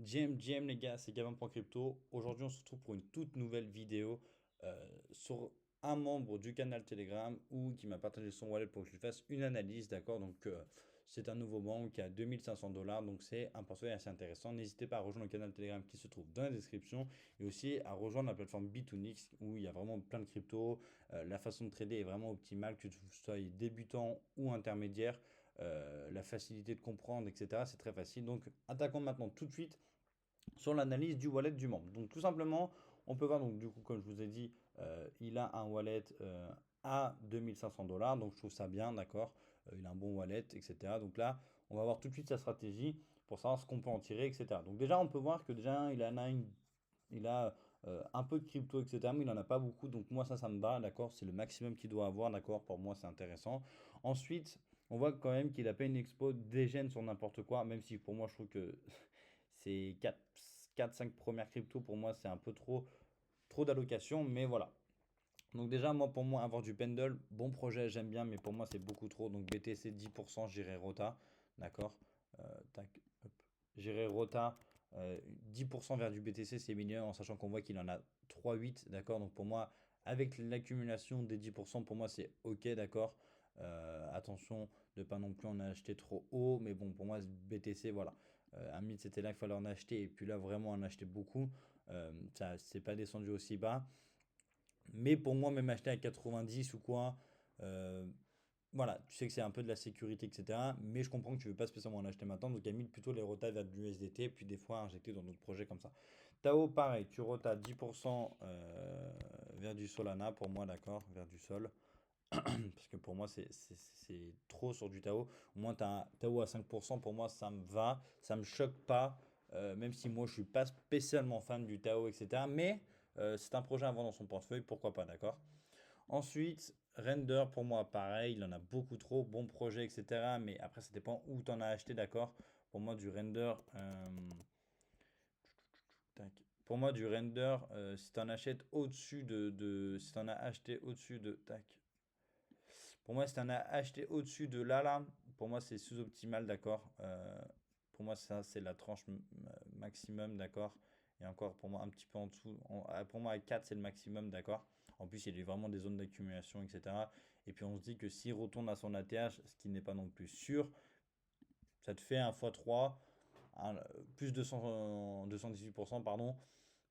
GM les gars, c'est Gavin.crypto. Aujourd'hui, on se retrouve pour une toute nouvelle vidéo sur un membre du canal Telegram ou qui m'a partagé son wallet pour que je lui fasse une analyse, d'accord? Donc, c'est un nouveau membre qui a 2500 $, donc c'est un portefeuille assez intéressant. N'hésitez pas à rejoindre le canal Telegram qui se trouve dans la description et aussi à rejoindre la plateforme Bitonix où il y a vraiment plein de cryptos. La façon de trader est vraiment optimale, que tu sois débutant ou intermédiaire. La facilité de comprendre, etc. C'est très facile. Donc, attaquons maintenant tout de suite sur l'analyse du wallet du membre. Donc tout simplement, on peut voir, donc du coup, comme je vous ai dit, il a un wallet à 2500 $, donc je trouve ça bien, d'accord. Il a un bon wallet, etc. Donc là, on va voir tout de suite sa stratégie pour savoir ce qu'on peut en tirer, etc. Donc déjà, on peut voir que déjà, il a un peu de crypto, etc. Mais il n'en a pas beaucoup, donc moi ça me va, d'accord. C'est le maximum qu'il doit avoir, d'accord. Pour moi, c'est intéressant. Ensuite, on voit quand même qu'il a pas une expo dégène sur n'importe quoi, même si pour moi, je trouve que ces quatre 5 premières cryptos, pour moi, c'est un peu trop d'allocation, mais voilà. Donc déjà, moi, pour moi, avoir du Pendle, bon projet, j'aime bien, mais pour moi, c'est beaucoup trop. Donc BTC 10%, j'irai Rota, d'accord. Tac, hop. J'irai Rota, 10% vers du BTC, c'est mignon, en sachant qu'on voit qu'il en a 3,8, d'accord. Donc pour moi, avec l'accumulation des 10%, pour moi, c'est OK, d'accord. Attention de pas non plus en acheter trop haut, mais bon, pour moi, BTC, voilà. Un mythe, c'était là qu'il fallait en acheter, et puis là, vraiment en acheter beaucoup. Ça, c'est pas descendu aussi bas. Mais pour moi, même acheter à 90 ou quoi, euh, voilà, tu sais que c'est un peu de la sécurité, etc. Mais je comprends que tu veux pas spécialement en acheter maintenant, donc il mis plutôt les rotas vers de l'USDT, puis des fois injecter dans d'autres projets comme ça. Tao, pareil, tu rotas 10% vers du Solana, pour moi, d'accord, vers du Sol. Parce que pour moi, c'est trop sur du Tao. Au moins, tu as un Tao à 5%, pour moi, ça me va, ça me choque pas, même si moi, je suis pas spécialement fan du Tao, etc. Mais c'est un projet à vendre dans son portefeuille, pourquoi pas, d'accord? Ensuite, Render, pour moi, pareil, il en a beaucoup trop, bon projet, etc. Mais après, ça dépend où tu en as acheté, d'accord? Pour moi, du Render, tac. Pour moi, du Render, si tu en achètes au-dessus si tu en as acheté au-dessus de, tac. Pour moi, si tu en as acheté au-dessus de là, pour moi, c'est sous-optimal, d'accord? Pour moi, ça, c'est la tranche maximum, d'accord? Et encore, pour moi, un petit peu en dessous. Pour moi, à 4 c'est le maximum, d'accord? En plus, il y a vraiment des zones d'accumulation, etc. Et puis, on se dit que s'il retourne à son ATH, ce qui n'est pas non plus sûr, ça te fait un x3, plus de 218%, pardon.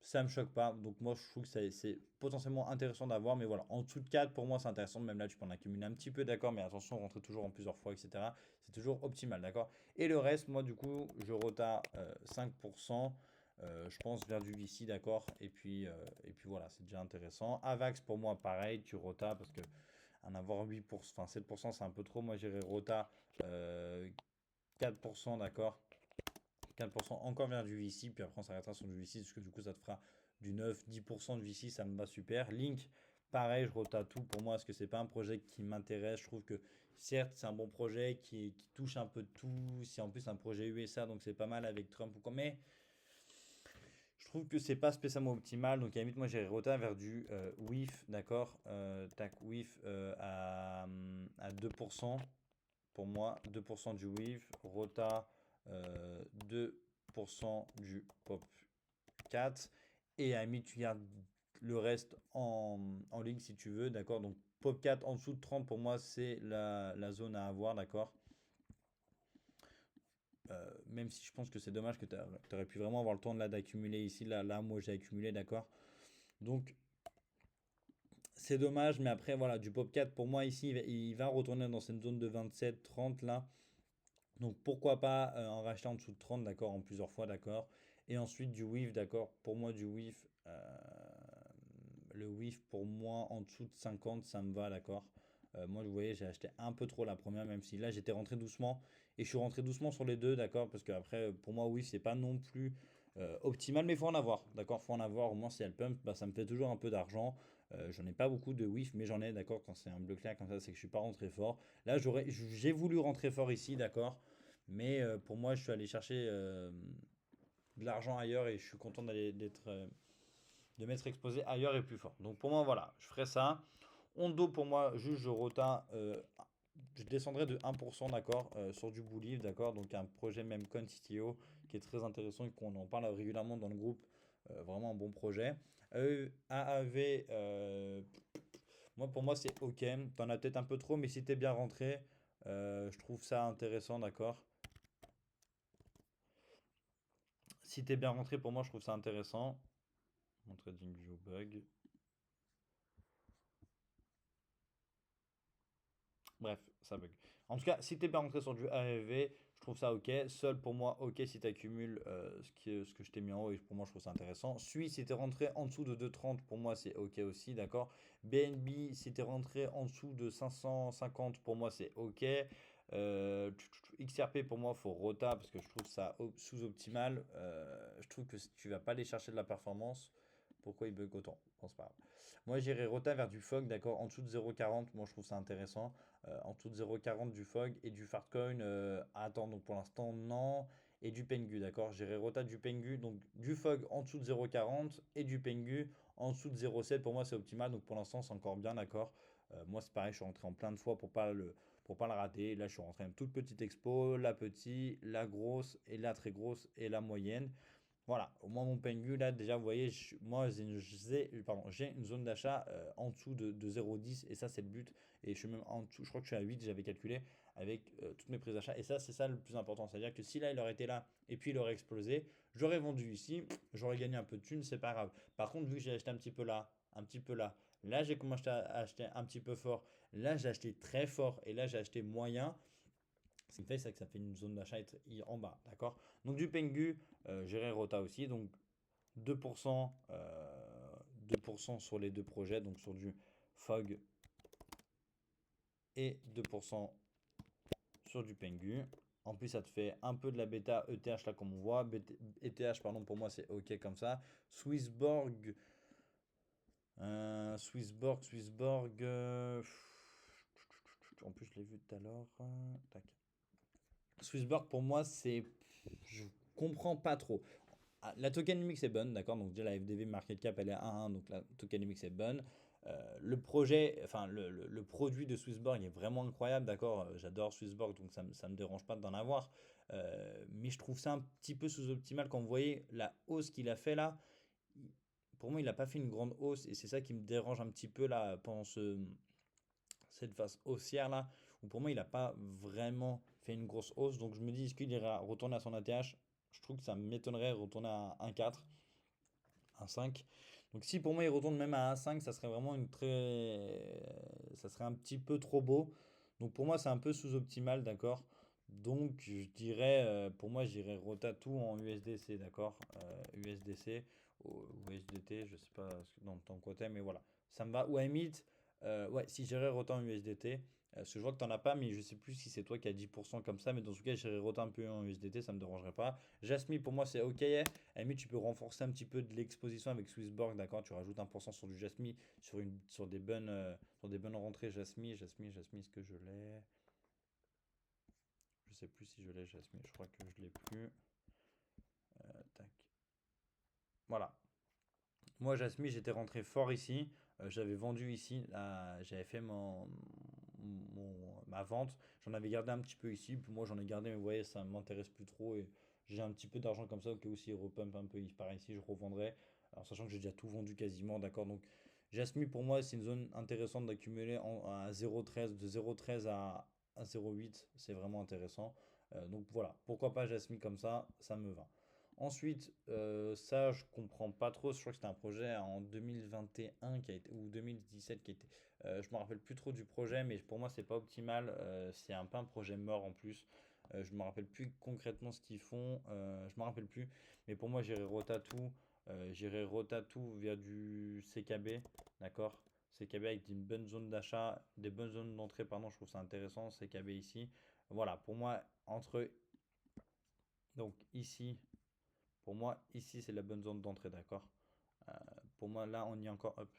Ça me choque pas. Donc moi, je trouve que c'est potentiellement intéressant d'avoir. Mais voilà, en dessous de 4 pour moi, c'est intéressant. Même là, tu peux en accumuler un petit peu, d'accord. Mais attention, rentrer toujours en plusieurs fois, etc. C'est toujours optimal, d'accord. Et le reste, moi, du coup, je rota 5%. Je pense vers du VC, d'accord. Et puis voilà, c'est déjà intéressant. Avax, pour moi, pareil, tu rota parce que en avoir 8%, enfin 7%, c'est un peu trop. Moi, j'irais rota 4%, d'accord. 4% encore vers du VC, puis après on s'arrêtera sur du VC, parce que du coup ça te fera du 9-10% de VC, ça me va super. Link, pareil, je rotate tout pour moi, parce que c'est pas un projet qui m'intéresse. Je trouve que certes c'est un bon projet qui touche un peu de tout, c'est en plus un projet USA, donc c'est pas mal avec Trump ou quoi, mais je trouve que c'est pas spécialement optimal. Donc à la limite, moi j'irais rota vers du WIF, d'accord. Tac, WIF à 2%. Pour moi, 2% du WIF, Rota 2% du POP 4. Et à la limite, tu gardes le reste en ligne si tu veux, d'accord? Donc POP 4 en dessous de 30, pour moi, c'est la zone à avoir, d'accord? Même si je pense que c'est dommage que tu aurais pu vraiment avoir le temps de là d'accumuler ici. Là, moi, j'ai accumulé, d'accord? Donc, c'est dommage, mais après, voilà, du POP 4, pour moi, ici, il va retourner dans cette zone de 27-30 là. Donc pourquoi pas en racheter en dessous de 30, d'accord, en plusieurs fois, d'accord. Et ensuite du WIF, d'accord. Pour moi, du WIF, le WIF, pour moi, en dessous de 50, ça me va, d'accord. Moi, vous voyez, j'ai acheté un peu trop la première, même si là, j'étais rentré doucement. Et je suis rentré doucement sur les deux, d'accord. Parce qu'après, pour moi, WIF, c'est pas non plus optimal, mais il faut en avoir, d'accord. Faut en avoir, au moins, si elle pump, bah, ça me fait toujours un peu d'argent. J'en ai pas beaucoup de WIF, mais j'en ai, d'accord. Quand c'est un bleu clair comme ça, c'est que je suis pas rentré fort. Là, j'ai voulu rentrer fort ici, d'accord. Mais pour moi, je suis allé chercher de l'argent ailleurs et je suis content de m'être exposé ailleurs et plus fort. Donc pour moi, voilà, je ferai ça. Ondo, pour moi, juste je rota je descendrai de 1%, d'accord, sur du Believe, d'accord, donc un projet même CoinCTO qui est très intéressant et qu'on en parle régulièrement dans le groupe, vraiment un bon projet. AAV, moi pour moi c'est ok, t'en as peut-être un peu trop, mais si t'es bien rentré, je trouve ça intéressant, d'accord. Si t'es bien rentré, pour moi je trouve ça intéressant. Mon trading view bug. Bref, ça bug. En tout cas, si t'es pas rentré sur du AFV, je trouve ça ok. Seul pour moi, ok si tu accumules ce que je t'ai mis en haut, et pour moi je trouve ça intéressant. Suis si t'es rentré en dessous de 2,30, pour moi c'est ok aussi, d'accord. BNB, si t'es rentré en dessous de 550, pour moi c'est ok. XRP pour moi faut rota parce que je trouve ça sous-optimal. Je trouve que si tu vas pas aller chercher de la performance. Pourquoi il bug autant? Bon, c'est pas grave. Moi j'irai rota vers du FOG, d'accord, en dessous de 0,40, moi je trouve ça intéressant. En dessous de 0,40 du FOG et du Fartcoin à attendre. Donc pour l'instant, non. Et du Pengu, d'accord? J'irai rota du Pengu. Donc du FOG en dessous de 0,40 et du Pengu en dessous de 0,7. Pour moi, c'est optimal. Donc pour l'instant, c'est encore bien, d'accord? Moi, c'est pareil, je suis rentré en plein de fois pour pas le rater. Là, je suis rentré en toute petite expo, la petite, la grosse et la très grosse et la moyenne. Voilà, au moins mon Pengu, là, déjà, vous voyez, moi, j'ai une zone d'achat en dessous de 0,10 et ça, c'est le but. Et je suis même en dessous, je crois que je suis à 8, j'avais calculé avec toutes mes prises d'achat. Et ça, c'est ça le plus important. C'est-à-dire que si là, il aurait été là et puis il aurait explosé, j'aurais vendu ici, j'aurais gagné un peu de thunes, c'est pas grave. Par contre, vu que j'ai acheté un petit peu là, un petit peu là j'ai commencé à acheter un petit peu fort, là, j'ai acheté très fort et là, j'ai acheté moyen. Ce qui me fait, c'est que ça fait une zone d'achat en bas, d'accord? Donc du Pengu, gérer Rota aussi, donc 2%, 2% sur les deux projets, donc sur du FOG et 2% sur du Pengu. En plus, ça te fait un peu de la bêta ETH là, comme on voit. ETH, pardon, pour moi, c'est OK comme ça. Swissborg, Swissborg. En plus, je l'ai vu tout à l'heure. Tac. Swissborg, pour moi, c'est. Je comprends pas trop. Ah, la tokenomics est bonne, d'accord? Donc déjà la FDV market cap elle est à 1, donc la tokenomics est bonne. Le projet, enfin le produit de Swissborg est vraiment incroyable, d'accord? J'adore Swissborg, donc ça me dérange pas d'en avoir. Mais je trouve ça un petit peu sous-optimal quand vous voyez la hausse qu'il a fait là. Pour moi, il n'a pas fait une grande hausse et c'est ça qui me dérange un petit peu là pendant cette phase haussière là, où pour moi il n'a pas vraiment fait une grosse hausse. Donc je me dis, est-ce qu'il ira retourner à son ATH? Je trouve que ça m'étonnerait de retourner à 1,4, 1,5. Donc si pour moi il retourne même à 1,5, ça serait vraiment ça serait un petit peu trop beau. Donc pour moi c'est un peu sous-optimal, d'accord? Donc je dirais, pour moi j'irais rota tout en USDC, d'accord? USDC ou USDT, je sais pas dans ton côté, mais voilà. Ça me va. Ou à limite, ouais, si j'irais rota en USDT, parce que je vois que t'en as pas, mais je sais plus si c'est toi qui as 10% comme ça, mais dans ce cas j'irais rota un peu en USDT, ça me dérangerait pas. Jasmine pour moi c'est ok. À la limite, tu peux renforcer un petit peu de l'exposition avec Swissborg, d'accord? Tu rajoutes 1% sur du Jasmine, sur des bonnes rentrées Jasmine, est-ce que je l'ai? Je sais plus si je l'ai Jasmine, je crois que je l'ai plus. Tac. Voilà. Moi, Jasmine, j'étais rentré fort ici. J'avais vendu ici. Là, j'avais fait ma vente. J'en avais gardé un petit peu ici. Puis moi, j'en ai gardé, mais vous voyez, ça ne m'intéresse plus trop. Et j'ai un petit peu d'argent comme ça. Au cas où s'il repump un peu par ici, je revendrai. Alors, sachant que j'ai déjà tout vendu quasiment. D'accord. Donc, Jasmine, pour moi, c'est une zone intéressante d'accumuler à 0,13. De 0,13 à 0,8. C'est vraiment intéressant. Donc, voilà. Pourquoi pas Jasmine comme ça me va. Ensuite, ça, je comprends pas trop. Je crois que c'était un projet en 2021 qui a été, ou 2017 qui a été. Je me rappelle plus trop du projet, mais pour moi, c'est pas optimal. C'est un peu un projet mort en plus. Je me rappelle plus concrètement ce qu'ils font. Je me rappelle plus. Mais pour moi, j'irai Rotatou. J'irai Rotatou via du CKB. D'accord? CKB avec une bonne zone d'achat, des bonnes zones d'entrée, pardon. Je trouve ça intéressant. CKB ici. Voilà, pour moi, entre. Donc ici. Pour moi, ici, c'est la bonne zone d'entrée, d'accord? Euh, pour moi, là, on y est encore. Hop,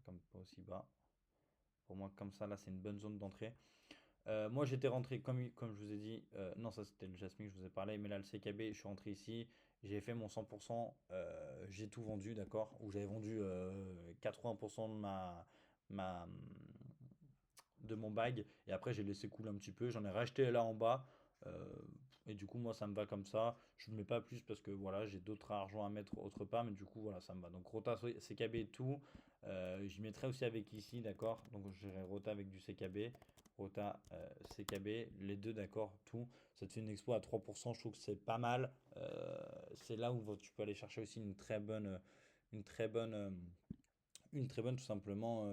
non, pas aussi bas. Pour moi, comme ça, là, c'est une bonne zone d'entrée. Moi, j'étais rentré, comme je vous ai dit, non, ça c'était le Jasmine que je vous ai parlé, mais là, le CKB, je suis rentré ici, j'ai fait mon 100%, j'ai tout vendu, d'accord? Ou j'avais vendu 80% de ma, de mon bag. Et après, j'ai laissé couler un petit peu. J'en ai racheté là en bas. euh, et du coup, moi, ça me va comme ça. Je ne mets pas plus parce que voilà, j'ai d'autres argent à mettre autre part. Mais du coup, voilà, ça me va. Donc, Rota, CKB et tout. J'y mettrai aussi avec ici, d'accord? Donc, j'irai Rota avec du CKB. Rota, CKB, les deux, d'accord? Tout. Ça te fait une expo à 3%. Je trouve que c'est pas mal. C'est là où tu peux aller chercher aussi une très bonne, euh, une très bonne tout simplement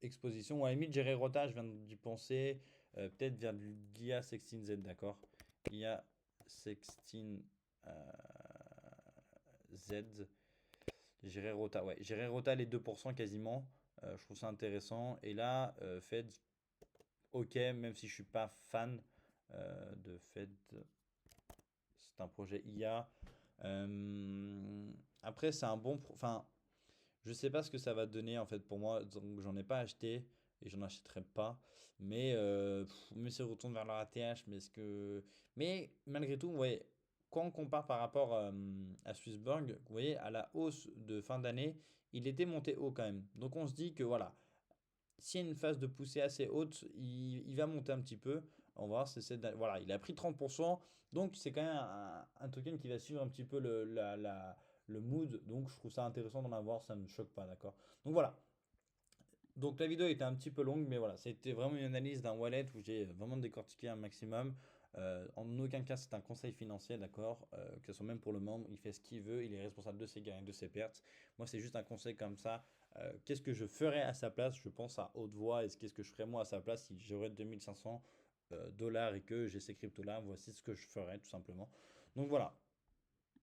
exposition. Ou à la limite, gérer Rota, je viens d'y penser. Peut-être vers du GIA 16Z, d'accord? GIA 16 Z. Gérer Rota, ouais. Gérer Rota les 2% quasiment. Je trouve ça intéressant. Et là, Fed, ok, même si je suis pas fan de Fed, c'est un projet IA. Après, c'est un bon. Enfin, je sais pas ce que ça va donner en fait pour moi, donc j'en ai pas acheté et j'en achèterai pas. Mais se retourne vers leur ATH, mais est-ce que. Mais malgré tout, ouais, quand on compare par rapport à Swissborg, vous voyez, à la hausse de fin d'année, il était monté haut quand même. Donc on se dit que voilà, s'il y a une phase de poussée assez haute, il va monter un petit peu. On va voir, voilà, il a pris 30%, donc c'est quand même un token qui va suivre un petit peu le mood. Donc je trouve ça intéressant d'en avoir, ça ne me choque pas, d'accord? Donc voilà. Donc la vidéo était un petit peu longue, mais voilà, c'était vraiment une analyse d'un wallet où j'ai vraiment décortiqué un maximum. En aucun cas c'est un conseil financier, d'accord? Que ce soit même pour le membre, il fait ce qu'il veut, il est responsable de ses gains et de ses pertes. Moi c'est juste un conseil comme ça. Qu'est-ce que je ferais à sa place? Je pense à haute voix. Qu'est-ce que je ferais moi à sa place si j'aurais 2500 dollars et que j'ai ces cryptos-là? Voici ce que je ferais tout simplement. Donc voilà.